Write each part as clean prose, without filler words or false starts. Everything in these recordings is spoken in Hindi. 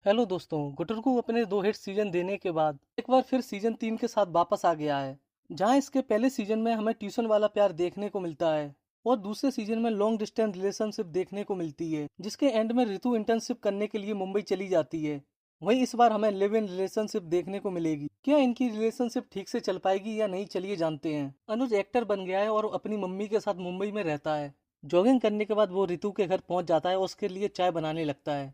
हेलो दोस्तों, गुटरगू अपने 2 हिट सीजन देने के बाद एक बार फिर सीजन 3 के साथ वापस आ गया है। जहां इसके पहले सीजन में हमें ट्यूशन वाला प्यार देखने को मिलता है और दूसरे सीजन में लॉन्ग डिस्टेंस रिलेशनशिप देखने को मिलती है, जिसके एंड में ऋतु इंटर्नशिप करने के लिए मुंबई चली जाती है। वहीं इस बार हमें लिव इन रिलेशनशिप देखने को मिलेगी। क्या इनकी रिलेशनशिप ठीक से चल पाएगी या नहीं, चलिए जानते हैं। अनुज एक्टर बन गया है और अपनी मम्मी के साथ मुंबई में रहता है। जॉगिंग करने के बाद वो ऋतु के घर पहुंच जाता है और उसके लिए चाय बनाने लगता है।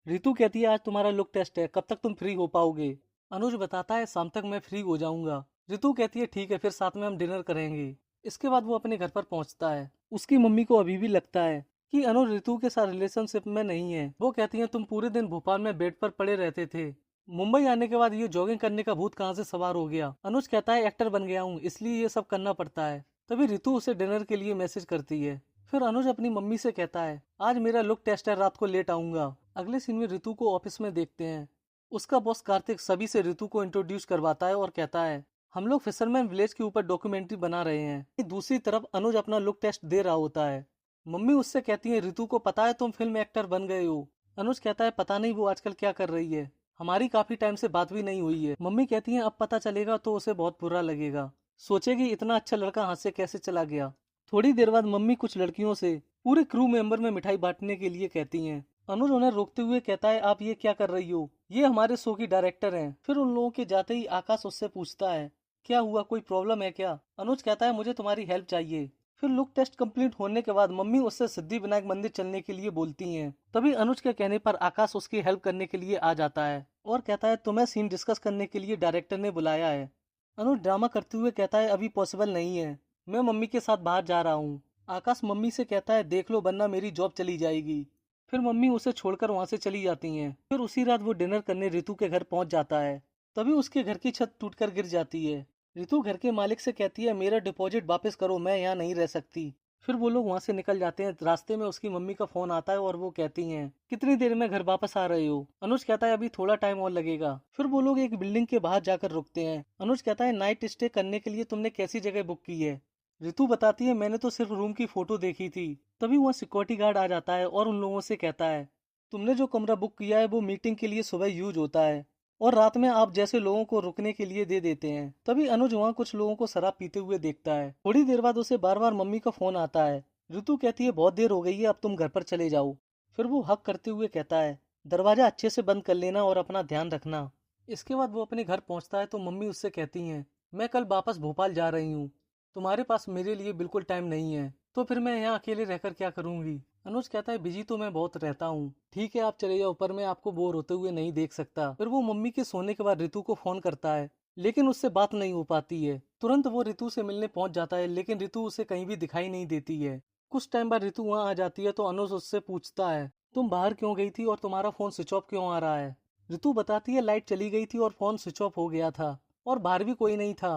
रितु कहती है आज तुम्हारा लुक टेस्ट है, कब तक तुम फ्री हो पाओगे। अनुज बताता है शाम तक मैं फ्री हो जाऊंगा। रितु कहती है ठीक है, फिर साथ में हम डिनर करेंगे। इसके बाद वो अपने घर पर पहुंचता है। उसकी मम्मी को अभी भी लगता है कि अनुज रितु के साथ रिलेशनशिप में नहीं है। वो कहती है तुम पूरे दिन भोपाल में बेड पर पड़े रहते थे, मुंबई आने के बाद ये जॉगिंग करने का भूत कहाँ से सवार हो गया। अनुज कहता है एक्टर बन गया हूँ, इसलिए ये सब करना पड़ता है। तभी रितु उसे डिनर के लिए मैसेज करती है। फिर अनुज अपनी मम्मी से कहता है आज मेरा लुक टेस्ट है, रात को लेट आऊंगा। अगले सीन में ऋतु को ऑफिस में देखते हैं। उसका बॉस कार्तिक सभी से ऋतु को इंट्रोड्यूस करवाता है और कहता है हम लोग फिशरमैन विलेज के ऊपर डॉक्यूमेंट्री बना रहे हैं। दूसरी तरफ अनुज अपना लुक टेस्ट दे रहा होता है। मम्मी उससे कहती है ऋतु को पता है तुम फिल्म एक्टर बन गए हो। अनुज कहता है पता नहीं वो आजकल क्या कर रही है, हमारी काफी टाइम से बात भी नहीं हुई है। मम्मी कहती है अब पता चलेगा तो उसे बहुत बुरा लगेगा, सोचेगी इतना अच्छा लड़का हाथ से कैसे चला गया। थोड़ी देर बाद मम्मी कुछ लड़कियों से पूरे क्रू मेंबर में मिठाई बांटने के लिए कहती हैं। अनुज उन्हें रोकते हुए कहता है आप ये क्या कर रही हो, ये हमारे शो की डायरेक्टर हैं। फिर उन लोगों के जाते ही आकाश उससे पूछता है क्या हुआ, कोई प्रॉब्लम है क्या। अनुज कहता है मुझे तुम्हारी हेल्प चाहिए। फिर लुक टेस्ट कंप्लीट होने के बाद मम्मी उससे सिद्धि विनायक मंदिर चलने के लिए बोलती हैं। तभी अनुज के कहने पर आकाश उसकी हेल्प करने के लिए आ जाता है और कहता है तुम्हें सीन डिस्कस करने के लिए डायरेक्टर ने बुलाया है। अनुज ड्रामा करते हुए कहता है अभी पॉसिबल नहीं है, मैं मम्मी के साथ बाहर जा रहा हूँ। आकाश मम्मी से कहता है देख लो वरना मेरी जॉब चली जाएगी। फिर मम्मी उसे छोड़कर वहां से चली जाती हैं। फिर उसी रात वो डिनर करने रितु के घर पहुंच जाता है। तभी उसके घर की छत टूटकर गिर जाती है। रितु घर के मालिक से कहती है मेरा डिपॉजिट वापस करो, मैं यहाँ नहीं रह सकती। फिर वो लोग वहां से निकल जाते हैं। रास्ते में उसकी मम्मी का फोन आता है और वो कहती हैं कितनी देर में घर वापस आ रहे हो। अनुज कहता है अभी थोड़ा टाइम और लगेगा। फिर वो लोग एक बिल्डिंग के बाहर जाकर रुकते हैं। अनुज कहता है नाइट स्टे करने के लिए तुमने कैसी जगह बुक की है। रितु बताती है मैंने तो सिर्फ रूम की फोटो देखी थी। तभी वहाँ सिक्योरिटी गार्ड आ जाता है और उन लोगों से कहता है तुमने जो कमरा बुक किया है वो मीटिंग के लिए सुबह यूज होता है और रात में आप जैसे लोगों को रुकने के लिए दे देते हैं। तभी अनुज वहाँ कुछ लोगों को शराब पीते हुए देखता है। थोड़ी देर बाद उसे बार बार मम्मी का फोन आता है। रितु कहती है बहुत देर हो गई है, अब तुम घर पर चले जाओ। फिर वो हक करते हुए कहता है दरवाजा अच्छे से बंद कर लेना और अपना ध्यान रखना। इसके बाद वो अपने घर पहुंचता है तो मम्मी उससे कहती हैं मैं कल वापस भोपाल जा रही हूँ, तुम्हारे पास मेरे लिए बिल्कुल टाइम नहीं है, तो फिर मैं यहाँ अकेले रहकर क्या करूंगी। अनुज कहता है बिजी तो मैं बहुत रहता हूँ, ठीक है आप चले जाओ, पर मैं आपको बोर होते हुए नहीं देख सकता। फिर वो मम्मी के सोने के बाद रितु को फोन करता है, लेकिन उससे बात नहीं हो पाती है। तुरंत वो रितु से मिलने पहुंच जाता है, लेकिन रितु उसे कहीं भी दिखाई नहीं देती है। कुछ टाइम बाद रितु वहाँ आ जाती है तो अनुज उससे पूछता है तुम बाहर क्यों गई थी और तुम्हारा फोन स्विच ऑफ क्यों आ रहा है। रितु बताती है लाइट चली गई थी और फोन स्विच ऑफ हो गया था और बाहर भी कोई नहीं था।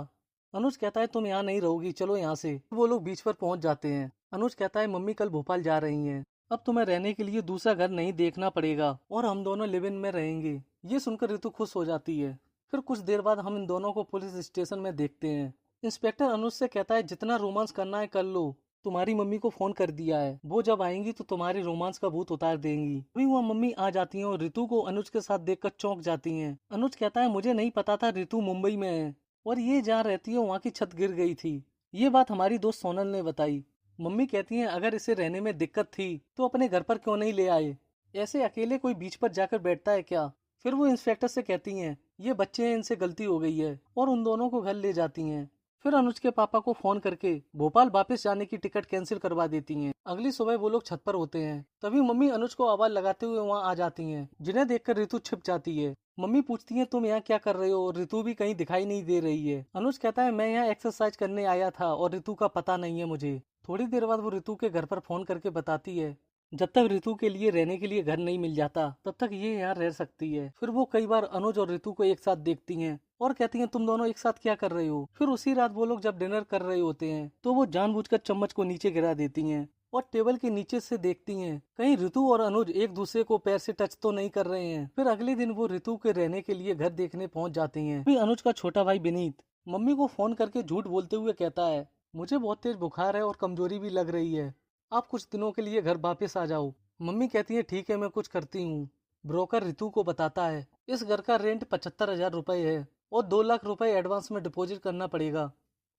अनुज कहता है तुम यहाँ नहीं रहोगी, चलो यहाँ से। वो लोग बीच पर पहुंच जाते हैं। अनुज कहता है मम्मी कल भोपाल जा रही हैं, अब तुम्हें रहने के लिए दूसरा घर नहीं देखना पड़ेगा और हम दोनों लिव इन में रहेंगे। ये सुनकर ऋतु खुश हो जाती है। फिर कुछ देर बाद हम इन दोनों को पुलिस स्टेशन में देखते हैं। इंस्पेक्टर अनुज से कहता है जितना रोमांस करना है कर लो, तुम्हारी मम्मी को फोन कर दिया है, वो जब आएंगी तो तुम्हारी रोमांस का भूत उतार देंगी। अभी वह मम्मी आ जाती हैं और ऋतु को अनुज के साथ देखकर चौंक जाती हैं। अनुज कहता है मुझे नहीं पता था ऋतु मुंबई में है और ये जहाँ रहती है वहाँ की छत गिर गई थी। ये बात हमारी दोस्त सोनल ने बताई। मम्मी कहती हैं अगर इसे रहने में दिक्कत थी तो अपने घर पर क्यों नहीं ले आए, ऐसे अकेले कोई बीच पर जाकर बैठता है क्या। फिर वो इंस्पेक्टर से कहती हैं ये बच्चे हैं, इनसे गलती हो गई है, और उन दोनों को घर ले जाती हैं। फिर अनुज के पापा को फोन करके भोपाल वापस जाने की टिकट कैंसिल करवा देती हैं। अगली सुबह वो लोग छत पर होते हैं। तभी मम्मी अनुज को आवाज लगाते हुए वहाँ आ जाती हैं, जिन्हें देखकर ऋतु छिप जाती है। मम्मी पूछती है तुम यहाँ क्या कर रहे हो, और ऋतु भी कहीं दिखाई नहीं दे रही है। अनुज कहता है मैं यहाँ एक्सरसाइज करने आया था और ऋतु का पता नहीं है मुझे। थोड़ी देर बाद वो ऋतु के घर पर फोन करके बताती है जब तक ऋतु के लिए रहने के लिए घर नहीं मिल जाता तब तक ये यहाँ रह सकती है। फिर वो कई बार अनुज और ऋतु को एक साथ देखती हैं और कहती हैं तुम दोनों एक साथ क्या कर रहे हो। फिर उसी रात वो लोग जब डिनर कर रहे होते हैं तो वो जानबूझकर चम्मच को नीचे गिरा देती हैं और टेबल के नीचे से देखती हैं कहीं ऋतु और अनुज एक दूसरे को पैर से टच तो नहीं कर रहे हैं। फिर अगले दिन वो ऋतु के रहने के लिए घर देखने पहुंच जाती हैं। फिर अनुज का छोटा भाई विनीत मम्मी को फोन करके झूठ बोलते हुए कहता है मुझे बहुत तेज बुखार है और कमजोरी भी लग रही है, आप कुछ दिनों के लिए घर वापस आ जाओ। मम्मी कहती है ठीक है मैं कुछ करती हूँ। ब्रोकर ऋतु को बताता है इस घर का रेंट 75,000 रुपए है और 2 लाख रुपए एडवांस में डिपॉजिट करना पड़ेगा।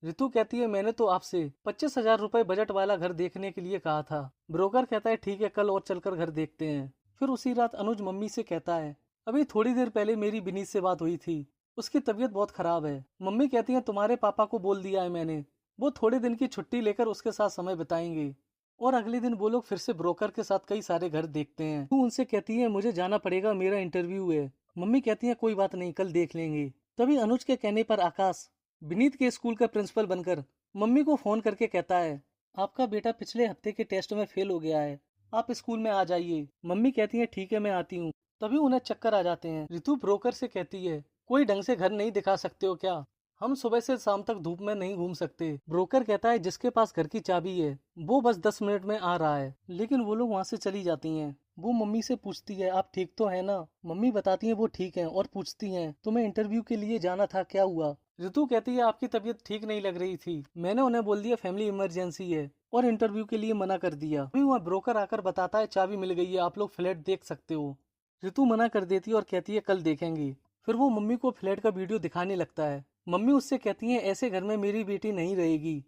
ऋतु कहती है मैंने तो आपसे 25,000 रुपए बजट वाला घर देखने के लिए कहा था। ब्रोकर कहता है ठीक है, कल और चलकर घर देखते हैं। फिर उसी रात अनुज मम्मी से कहता है अभी थोड़ी देर पहले मेरी विनीत से बात हुई थी, उसकी तबीयत बहुत खराब है। मम्मी कहती है तुम्हारे पापा को बोल दिया है मैंने, वो थोड़े दिन की छुट्टी लेकर उसके साथ समय बिताएंगे। और अगले दिन वो लोग फिर से ब्रोकर के साथ कई सारे घर देखते हैं। तू उनसे कहती है मुझे जाना पड़ेगा, मेरा इंटरव्यू है। मम्मी कहती है कोई बात नहीं, कल देख लेंगे। तभी अनुज के कहने पर आकाश विनीत के स्कूल का प्रिंसिपल बनकर मम्मी को फोन करके कहता है आपका बेटा पिछले हफ्ते के टेस्ट में फेल हो गया है, आप स्कूल में आ जाइए। मम्मी कहती है ठीक है मैं आती हूँ। तभी उन्हें चक्कर आ जाते हैं। ऋतु ब्रोकर से कहती है कोई ढंग से घर नहीं दिखा सकते हो क्या, हम सुबह से शाम तक धूप में नहीं घूम सकते। ब्रोकर कहता है जिसके पास घर की चाबी है वो बस 10 मिनट में आ रहा है। लेकिन वो लोग वहाँ से चली जाती हैं। वो मम्मी से पूछती है आप ठीक तो है ना। मम्मी बताती है वो ठीक है और पूछती हैं तुम्हें इंटरव्यू के लिए जाना था, क्या हुआ। ऋतु कहती है आपकी तबीयत ठीक नहीं लग रही थी, मैंने उन्हें बोल दिया फैमिली इमरजेंसी है और इंटरव्यू के लिए मना कर दिया। अभी वहाँ ब्रोकर आकर बताता है चाबी मिल गई है, आप लोग फ्लैट देख सकते हो। ऋतु मना कर देती है और कहती है कल देखेंगे। फिर वो मम्मी को फ्लैट का वीडियो दिखाने लगता है। मम्मी उससे कहती है ऐसे घर में मेरी बेटी नहीं रहेगी।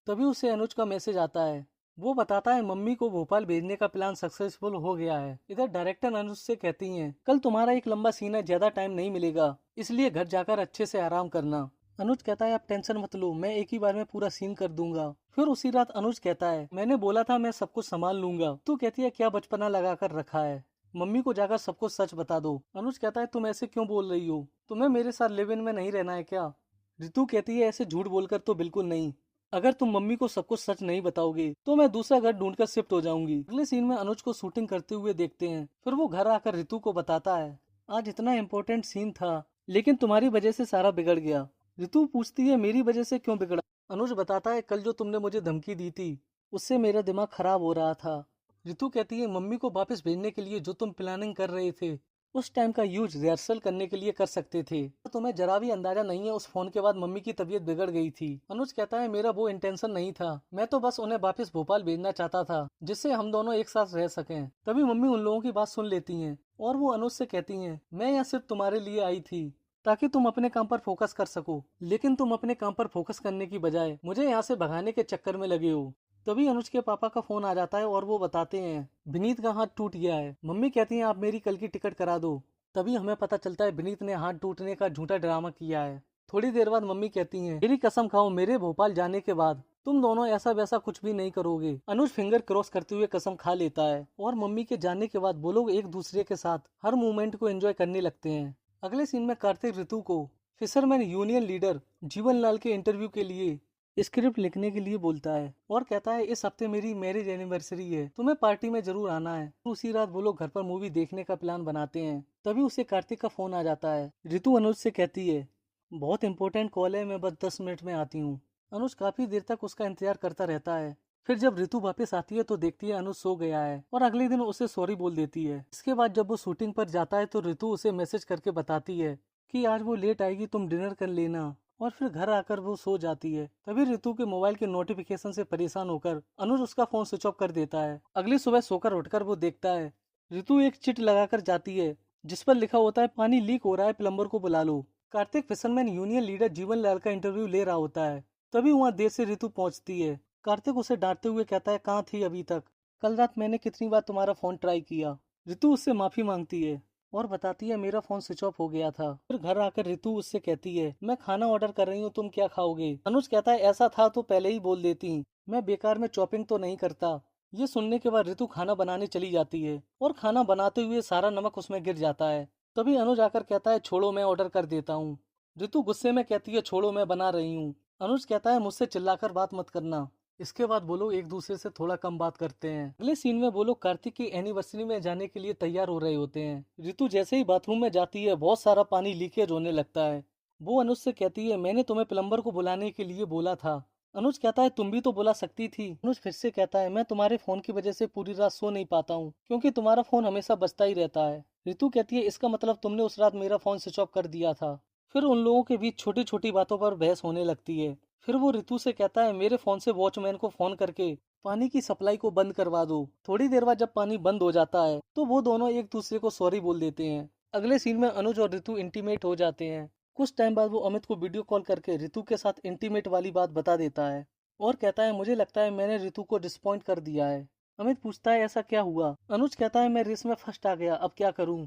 तभी उसे अनुज का मैसेज आता है। वो बताता है मम्मी को भोपाल भेजने का प्लान सक्सेसफुल हो गया है। इधर डायरेक्टर अनुज से कहती हैं कल तुम्हारा एक लंबा सीन है, ज्यादा टाइम नहीं मिलेगा, इसलिए घर जाकर अच्छे से आराम करना। अनुज कहता है आप टेंशन मत लो, मैं एक ही बार में पूरा सीन कर दूंगा। फिर उसी रात अनुज कहता है मैंने बोला था मैं सब कुछ संभाल लूंगा। तू कहती है क्या बचपना लगा कर रखा है, मम्मी को जाकर सब कुछ सच बता दो। अनुज कहता है तुम ऐसे क्यों बोल रही हो, तुम्हें मेरे साथ लिव इन में नहीं रहना है क्या। ऋतु कहती है ऐसे झूठ बोलकर तो बिल्कुल नहीं, अगर तुम मम्मी को सब कुछ सच नहीं बताओगे तो मैं दूसरा घर ढूंढकर शिफ्ट हो जाऊंगी। अगले सीन में अनुज को शूटिंग करते हुए देखते हैं। फिर वो घर आकर ऋतु को बताता है आज इतना इम्पोर्टेंट सीन था लेकिन तुम्हारी वजह से सारा बिगड़ गया। ऋतु पूछती है मेरी वजह से क्यों बिगड़ा। अनुज बताता है कल जो तुमने मुझे धमकी दी थी उससे मेरा दिमाग खराब हो रहा था। ऋतु कहती है मम्मी को वापस भेजने के लिए जो तुम प्लानिंग कर रहे थे उस टाइम का यूज रिहर्सल करने के लिए कर सकते थे। तो तुम्हें जरा भी अंदाजा नहीं है उस फोन के बाद मम्मी की तबीयत बिगड़ गई थी। अनुज कहता है मेरा वो इंटेंशन नहीं था, मैं तो बस उन्हें वापस भोपाल भेजना चाहता था जिससे हम दोनों एक साथ रह सकें। तभी मम्मी उन लोगों की बात सुन लेती हैं और वो अनुज से कहती हैं मैं यहाँ सिर्फ तुम्हारे लिए आई थी ताकि तुम अपने काम पर फोकस कर सको, लेकिन तुम अपने काम पर फोकस करने की बजाय मुझे यहाँ से भगाने के चक्कर में लगे हो। तभी अनुज के पापा का फोन आ जाता है और वो बताते हैं विनीत का हाथ टूट गया है। मम्मी कहती हैं आप मेरी कल की टिकट करा दो। तभी हमें पता चलता है विनीत ने हाथ टूटने का झूठा ड्रामा किया है। थोड़ी देर बाद मम्मी कहती हैं मेरी कसम खाओ मेरे भोपाल जाने के बाद तुम दोनों ऐसा वैसा कुछ भी नहीं करोगे। अनुज फिंगर क्रॉस करते हुए कसम खा लेता है और मम्मी के जाने के बाद वो लोग एक दूसरे के साथ हर मोमेंट को एंजॉय करने लगते हैं। अगले सीन में कार्तिक ऋतु को फिशरमैन यूनियन लीडर जीवन लाल के इंटरव्यू के लिए स्क्रिप्ट लिखने के लिए बोलता है और कहता है इस हफ्ते मेरी मैरिज एनिवर्सरी है, तुम्हें पार्टी में जरूर आना है। उसी रात वो लोग घर पर मूवी देखने का प्लान बनाते हैं। तभी उसे कार्तिक का फोन आ जाता है। ऋतु अनुज से कहती है बहुत इंपॉर्टेंट कॉल है, मैं बस 10 मिनट में आती हूँ। अनुज काफी देर तक उसका इंतजार करता रहता है। फिर जब ऋतु वापस आती है तो देखती है अनुज सो गया है और अगले दिन उसे सॉरी बोल देती है। इसके बाद जब वो शूटिंग पर जाता है तो ऋतु उसे मैसेज करके बताती है कि आज वो लेट आएगी, तुम डिनर कर लेना। और फिर घर आकर वो सो जाती है। तभी ऋतु के मोबाइल के नोटिफिकेशन से परेशान होकर अनुज उसका फोन स्विच ऑफ कर देता है। अगली सुबह सोकर उठकर वो देखता है ऋतु एक चिट लगाकर जाती है जिस पर लिखा होता है पानी लीक हो रहा है, प्लम्बर को बुला लो। कार्तिक फिशरमैन यूनियन लीडर जीवन लाल का इंटरव्यू ले रहा होता है। तभी वहाँ देर से ऋतु पहुँचती है। कार्तिक उसे डांटते हुए कहता है कहाँ थी अभी तक, कल रात मैंने कितनी बार तुम्हारा फोन ट्राई किया। ऋतु उससे माफी मांगती है और बताती है मेरा फोन स्विच ऑफ हो गया था। फिर घर आकर ऋतु उससे कहती है मैं खाना ऑर्डर कर रही हूँ, तुम क्या खाओगे। अनुज कहता है ऐसा था तो पहले ही बोल देती, मैं बेकार में चॉपिंग तो नहीं करता। ये सुनने के बाद ऋतु खाना बनाने चली जाती है और खाना बनाते हुए सारा नमक उसमें गिर जाता है। तभी अनुज आकर कहता है छोड़ो मैं ऑर्डर कर देता हूँ। ऋतु गुस्से में कहती है छोड़ो मैं बना रही हूँ। अनुज कहता है मुझसे चिल्लाकर बात मत करना। इसके बाद वो लोग एक दूसरे से थोड़ा कम बात करते हैं। अगले सीन में वो लोग कार्तिक की एनिवर्सरी में जाने के लिए तैयार हो रहे होते हैं। ऋतु जैसे ही बाथरूम में जाती है बहुत सारा पानी लीकेज होने लगता है। वो अनुज से कहती है मैंने तुम्हें प्लम्बर को बुलाने के लिए बोला था। अनुज कहता है तुम भी तो बुला सकती थी। अनुज फिर से कहता है मैं तुम्हारे फोन की वजह से पूरी रात सो नहीं पाता हूँ क्योंकि तुम्हारा फोन हमेशा बजता ही रहता है। ऋतु कहती है इसका मतलब तुमने उस रात मेरा फोन स्विच ऑफ कर दिया था। फिर उन लोगों के बीच छोटी छोटी बातों पर बहस होने लगती है। फिर वो ऋतु से कहता है मेरे फोन से वॉचमैन को फोन करके पानी की सप्लाई को बंद करवा दो। थोड़ी देर बाद जब पानी बंद हो जाता है तो वो दोनों एक दूसरे को सॉरी बोल देते हैं। अगले सीन में अनुज और ऋतु इंटीमेट हो जाते हैं। कुछ टाइम बाद वो अमित को वीडियो कॉल करके ऋतु के साथ इंटीमेट वाली बात बता देता है और कहता है मुझे लगता है मैंने ऋतु को डिसपॉइंट कर दिया है। अमित पूछता है ऐसा क्या हुआ। अनुज कहता है मैं रेस में फर्स्ट आ गया, अब क्या करूं।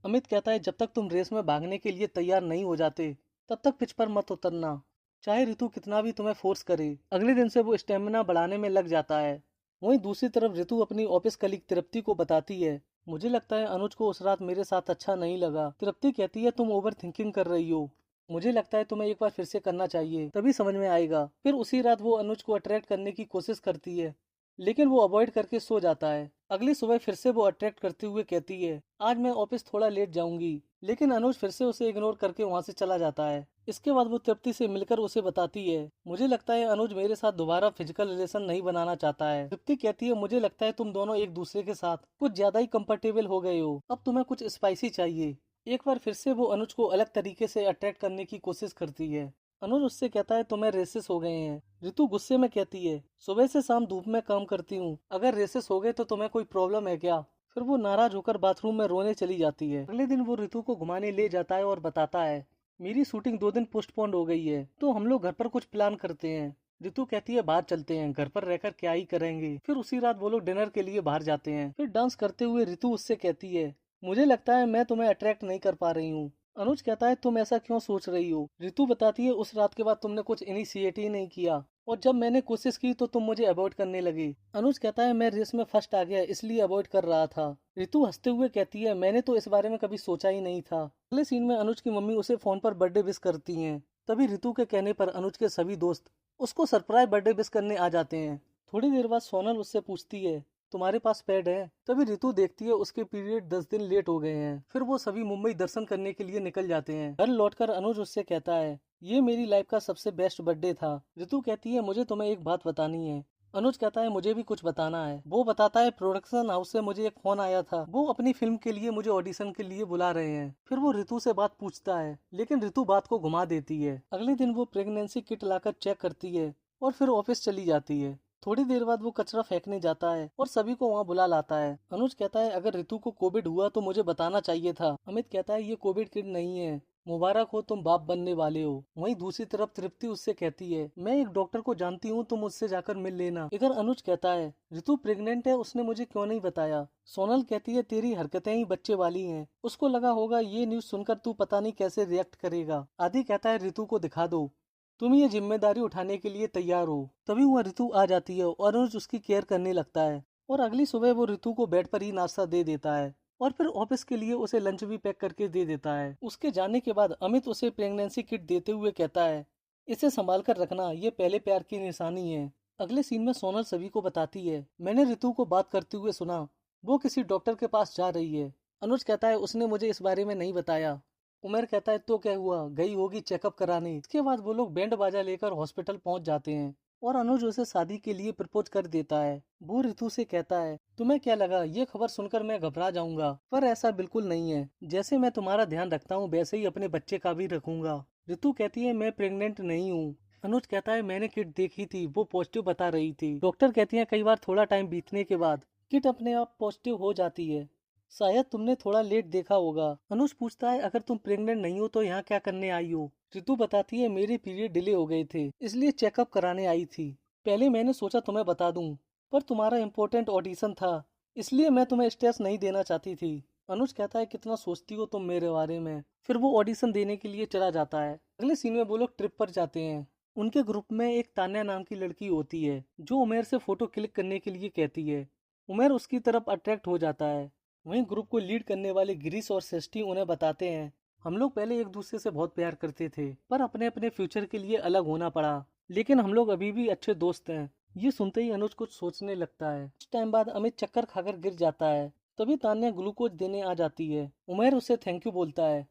अमित कहता है जब तक तुम रेस में भागने के लिए तैयार नहीं हो जाते तब तक पिच पर मत उतरना, चाहे ऋतु कितना भी तुम्हें फोर्स करे। अगले दिन से वो स्टेमिना बढ़ाने में लग जाता है। वहीं दूसरी तरफ ऋतु अपनी ऑफिस कलीग तृप्ति को बताती है मुझे लगता है अनुज को उस रात मेरे साथ अच्छा नहीं लगा। तृप्ति कहती है तुम ओवर थिंकिंग कर रही हो, मुझे लगता है तुम्हें एक बार फिर से करना चाहिए, तभी समझ में आएगा। फिर उसी रात वो अनुज को अट्रैक्ट करने की कोशिश करती है लेकिन वो अवॉइड करके सो जाता है। अगली सुबह फिर से वो अट्रैक्ट करते हुए कहती है आज मैं ऑफिस थोड़ा लेट जाऊंगी, लेकिन अनुज फिर से उसे इग्नोर करके वहां से चला जाता है। इसके बाद वो तृप्ति से मिलकर उसे बताती है मुझे लगता है अनुज मेरे साथ दोबारा फिजिकल रिलेशन नहीं बनाना चाहता है। तृप्ति कहती है मुझे लगता है तुम दोनों एक दूसरे के साथ कुछ ज्यादा ही कंफर्टेबल हो गए हो, अब तुम्हें कुछ स्पाइसी चाहिए। एक बार फिर से वो अनुज को अलग तरीके से अट्रैक्ट करने की कोशिश करती है। अनुज उससे कहता है तुम्हें रेसेस हो गए हैं। ऋतु गुस्से में कहती है सुबह से शाम धूप में काम करती हूँ, अगर रेसेस हो गए तो तुम्हें कोई प्रॉब्लम है क्या। फिर वो नाराज होकर बाथरूम में रोने चली जाती है। अगले दिन वो ऋतु को घुमाने ले जाता है और बताता है मेरी शूटिंग 2 दिन पोस्टपोन्ड हो गई है तो हम लोग घर पर कुछ प्लान करते हैं। ऋतु कहती है बाहर चलते हैं, घर पर रहकर क्या ही करेंगे। फिर उसी रात वो लोग डिनर के लिए बाहर जाते हैं। फिर डांस करते हुए ऋतु उससे कहती है मुझे लगता है मैं तुम्हें अट्रैक्ट नहीं कर पा रही हूँ। अनुज कहता है तुम ऐसा क्यों सोच रही हो। ऋतु बताती है उस रात के बाद तुमने कुछ इनिशिएट ही नहीं किया और जब मैंने कोशिश की तो तुम मुझे अवॉइड करने लगे। अनुज कहता है मैं रेस में फर्स्ट आ गया इसलिए अवॉइड कर रहा था। ऋतु हंसते हुए कहती है मैंने तो इस बारे में कभी सोचा ही नहीं था। अगले सीन में अनुज की मम्मी उसे फोन पर बर्थडे विश करती हैं। तभी ऋतु के कहने पर अनुज के सभी दोस्त उसको सरप्राइज बर्थडे विश करने आ जाते हैं। थोड़ी देर बाद सोनल उससे पूछती है तुम्हारे पास पैड है। तभी ऋतु देखती है उसके पीरियड 10 दिन लेट हो गए हैं। फिर वो सभी मुंबई दर्शन करने के लिए निकल जाते हैं। घर लौटकर अनुज उससे कहता है ये मेरी लाइफ का सबसे बेस्ट बर्थडे था। ऋतु कहती है मुझे तुम्हें एक बात बतानी है। अनुज कहता है मुझे भी कुछ बताना है। वो बताता है प्रोडक्शन हाउस से मुझे एक फोन आया था, वो अपनी फिल्म के लिए मुझे ऑडिशन के लिए बुला रहे हैं। फिर वो ऋतु से बात पूछता है लेकिन ऋतु बात को घुमा देती है। अगले दिन वो प्रेगनेंसी किट लाकर चेक करती है और फिर ऑफिस चली जाती है। थोड़ी देर बाद वो कचरा फेंकने जाता है और सभी को वहाँ बुला लाता है। अनुज कहता है अगर ऋतु को कोविड हुआ तो मुझे बताना चाहिए था। अमित कहता है ये कोविड किट नहीं है, मुबारक हो तुम बाप बनने वाले हो। वहीं दूसरी तरफ तृप्ति उससे कहती है मैं एक डॉक्टर को जानती हूँ, तुम उससे जाकर मिल लेना। इधर अनुज कहता है ऋतु प्रेग्नेंट है, उसने मुझे क्यों नहीं बताया। सोनल कहती है तेरी हरकतें ही बच्चे वाली हैं, उसको लगा होगा ये न्यूज सुनकर तू पता नहीं कैसे रिएक्ट करेगा। आदि कहता है ऋतु को दिखा दो, तुम ये जिम्मेदारी उठाने के लिए तैयार हो। तभी वह ऋतु आ जाती है और अनुज उसकी केयर करने लगता है और अगली सुबह वो ऋतु को बेड पर ही नाश्ता दे देता है और फिर ऑफिस के लिए उसे लंच भी पैक करके दे देता है। उसके जाने के बाद अमित उसे प्रेगनेंसी किट देते हुए कहता है इसे संभाल कर रखना, ये पहले प्यार की निशानी है। अगले सीन में सोनल सभी को बताती है मैंने ऋतु को बात करते हुए सुना, वो किसी डॉक्टर के पास जा रही है। अनुज कहता है उसने मुझे इस बारे में नहीं बताया। उमेर कहता है तो क्या हुआ, गई होगी चेकअप कराने। इसके बाद वो लोग बैंड बाजा लेकर हॉस्पिटल पहुंच जाते हैं और अनुज उसे शादी के लिए प्रपोज कर देता है। वो ऋतु से कहता है तुम्हें क्या लगा ये खबर सुनकर मैं घबरा जाऊंगा, पर ऐसा बिल्कुल नहीं है। जैसे मैं तुम्हारा ध्यान रखता हूँ वैसे ही अपने बच्चे का भी रखूंगा। ऋतु कहती है मैं प्रेग्नेंट नहीं हूँ। अनुज कहता है मैंने किट देखी थी, वो पॉजिटिव बता रही थी। डॉक्टर कहती है कई बार थोड़ा टाइम बीतने के बाद किट अपने आप पॉजिटिव हो जाती है, शायद तुमने थोड़ा लेट देखा होगा। अनुज पूछता है अगर तुम प्रेग्नेंट नहीं हो तो यहाँ क्या करने आई हो। ऋतु बताती है मेरे पीरियड डिले हो गए थे इसलिए चेकअप कराने आई थी। पहले मैंने सोचा तुम्हें बता दूं, पर तुम्हारा इम्पोर्टेंट ऑडिशन था इसलिए मैं तुम्हें स्ट्रेस नहीं देना चाहती थी। अनुज कहता है कितना सोचती हो तुम मेरे बारे में। फिर वो ऑडिशन देने के लिए चला जाता है। अगले सीन में वो लोग ट्रिप पर जाते हैं। उनके ग्रुप में एक तान्या नाम की लड़की होती है जो उमेर से फोटो क्लिक करने के लिए कहती है। उमेर उसकी तरफ अट्रैक्ट हो जाता है। वहीं ग्रुप को लीड करने वाले गिरीश और सृष्टि उन्हें बताते हैं हम लोग पहले एक दूसरे से बहुत प्यार करते थे पर अपने अपने फ्यूचर के लिए अलग होना पड़ा, लेकिन हम लोग अभी भी अच्छे दोस्त हैं। ये सुनते ही अनुज कुछ सोचने लगता है। कुछ टाइम बाद अमित चक्कर खाकर गिर जाता है। तभी तान्या ग्लूकोज देने आ जाती है। उमेर उसे थैंक यू बोलता है।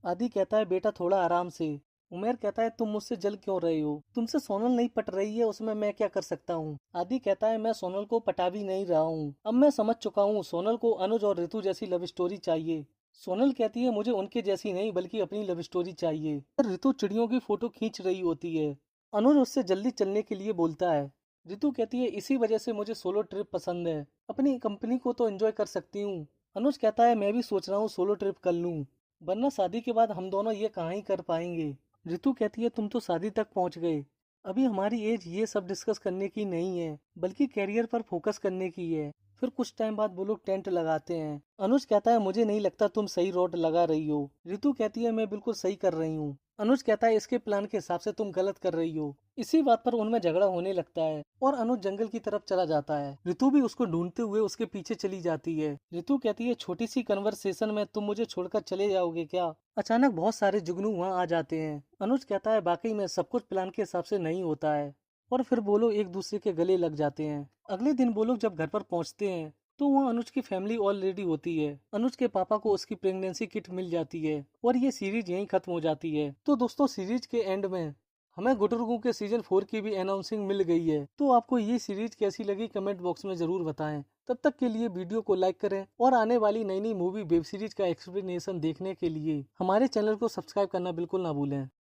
आदि कहता है बेटा थोड़ा आराम से। उमेर कहता है तुम मुझसे जल क्यों रहे हो, तुमसे सोनल नहीं पट रही है, उसमें मैं क्या कर सकता हूँ। आदि कहता है मैं सोनल को पटा भी नहीं रहा हूँ, अब मैं समझ चुका हूँ सोनल को अनुज और ऋतु जैसी लव स्टोरी चाहिए। सोनल कहती है मुझे उनके जैसी नहीं बल्कि अपनी लव स्टोरी चाहिए। ऋतु चिड़ियों की फोटो खींच रही होती है। अनुज उससे जल्दी चलने के लिए बोलता है। रितु कहती है इसी वजह से मुझे सोलो ट्रिप पसंद है, अपनी कंपनी को तो एंजॉय कर सकती हूँ। अनुज कहता है मैं भी सोच रहा हूँ सोलो ट्रिप कर लूँ, वरना शादी के बाद हम दोनों ये कहाँ ही कर पाएंगे। रितु कहती है तुम तो शादी तक पहुंच गए, अभी हमारी एज ये सब डिस्कस करने की नहीं है, बल्कि कैरियर पर फोकस करने की है। फिर कुछ टाइम बाद वो लोग टेंट लगाते हैं। अनुज कहता है मुझे नहीं लगता तुम सही रोड लगा रही हो। रितु कहती है मैं बिल्कुल सही कर रही हूँ। अनुज कहता है इसके प्लान के हिसाब से तुम गलत कर रही हो। इसी बात पर उनमें झगड़ा होने लगता है और अनुज जंगल की तरफ चला जाता है। रितु भी उसको ढूंढते हुए उसके पीछे चली जाती है। रितु कहती है छोटी सी कन्वर्सेशन में तुम मुझे छोड़कर चले जाओगे क्या। अचानक बहुत सारे जुगनू वहाँ आ जाते हैं। अनुज कहता है वाकई में सब कुछ प्लान के हिसाब से नहीं होता है, और फिर वो लोग एक दूसरे के गले लग जाते हैं। अगले दिन वो लोग जब घर पर पहुंचते हैं तो वहाँ अनुज की फैमिली ऑलरेडी होती है। अनुज के पापा को उसकी प्रेगनेंसी किट मिल जाती है और ये सीरीज यहीं खत्म हो जाती है। तो दोस्तों सीरीज के एंड में हमें गुटुरगू के सीजन 4 की भी अनाउंसिंग मिल गई है। तो आपको ये सीरीज कैसी लगी कमेंट बॉक्स में जरूर बताएं। तब तक के लिए वीडियो को लाइक करें और आने वाली नई नई मूवी वेब सीरीज का एक्सप्लेनेशन देखने के लिए हमारे चैनल को सब्सक्राइब करना बिल्कुल ना भूलें।